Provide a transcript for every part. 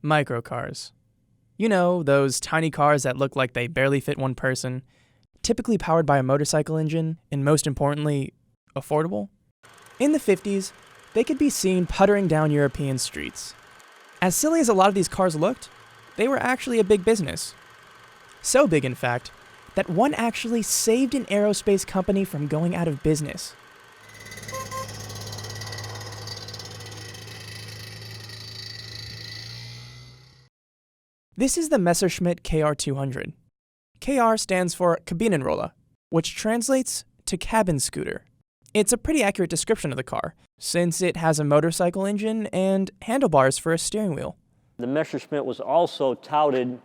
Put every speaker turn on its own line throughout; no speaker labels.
Microcars. You know, those tiny cars that look like they barely fit one person, typically powered by a motorcycle engine, and most importantly, affordable? In the 50s, they could be seen puttering down European streets. As silly as a lot of these cars looked, they were actually a big business. So big, in fact, that one actually saved an aerospace company from going out of business. This is the Messerschmitt KR200. KR stands for Kabinenroller, which translates to cabin scooter. It's a pretty accurate description of the car, since it has a motorcycle engine and handlebars for a steering wheel.
The Messerschmitt was also touted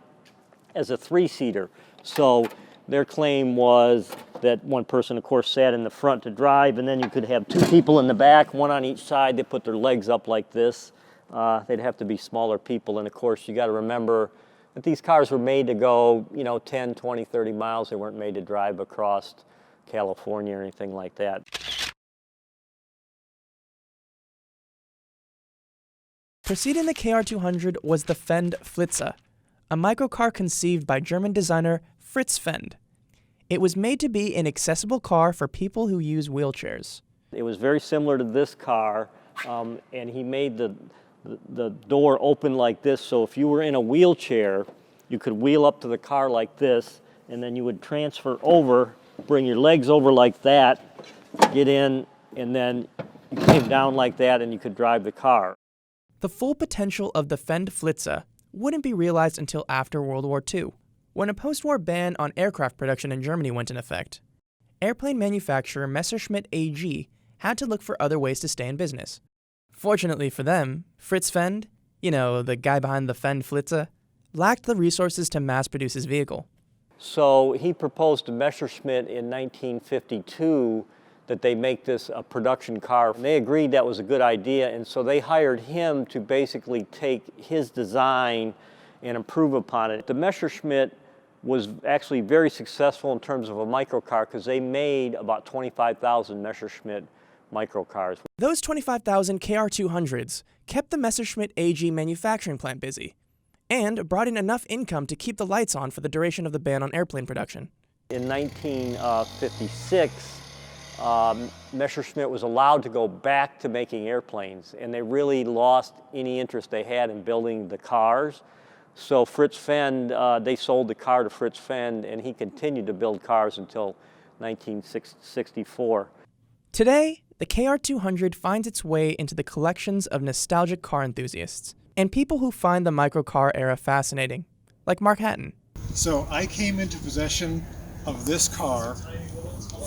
as a three-seater, so their claim was that one person, of course, sat in the front to drive, and then you could have two people in the back, one on each side. They put their legs up like this. They'd have to be smaller people, and of course, you got to remember that these cars were made to go, 10, 20, 30 miles. They weren't made to drive across California or anything like that.
Preceding the KR200 was the Flitz A, a microcar conceived by German designer Fritz Fend. It was made to be an accessible car for people who use wheelchairs.
It was very similar to this car, and he made the door open like this, so if you were in a wheelchair, you could wheel up to the car like this, and then you would transfer over, bring your legs over like that, get in, and then you came down like that and you could drive the car.
The full potential of the Flitz A wouldn't be realized until after World War II, when a post-war ban on aircraft production in Germany went in effect. Airplane manufacturer Messerschmitt AG had to look for other ways to stay in business. Fortunately for them, Fritz Fend, the guy behind the Flitz A, lacked the resources to mass-produce his vehicle.
So he proposed to Messerschmitt in 1952 that they make this a production car. And they agreed that was a good idea, and so they hired him to basically take his design and improve upon it. The Messerschmitt was actually very successful in terms of a microcar because they made about 25,000 Messerschmitt microcars.
Those 25,000 KR200s kept the Messerschmitt AG manufacturing plant busy and brought in enough income to keep the lights on for the duration of the ban on airplane production.
In 1956, Messerschmitt was allowed to go back to making airplanes, and they really lost any interest they had in building the cars. So Fritz Fend, they sold the car to Fritz Fend, and he continued to build cars until 1964.
Today, the KR200 finds its way into the collections of nostalgic car enthusiasts and people who find the microcar era fascinating, like Mark Haddon.
So I came into possession of this car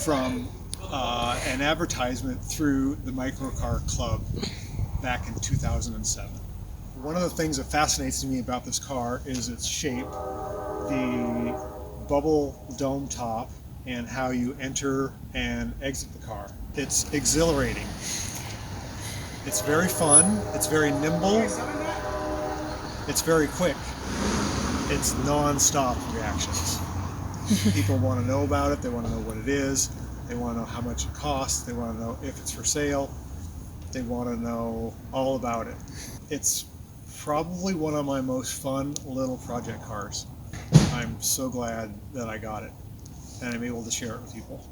from an advertisement through the Microcar Club back in 2007. One of the things that fascinates me about this car is its shape, the bubble dome top, and how you enter and exit the car. It's exhilarating. It's very fun, it's very nimble, it's very quick. It's non-stop reactions. People want to know about it, they want to know what it is, they want to know how much it costs, they want to know if it's for sale, they want to know all about it. It's probably one of my most fun little project cars. I'm so glad that I got it and I'm able to share it with people.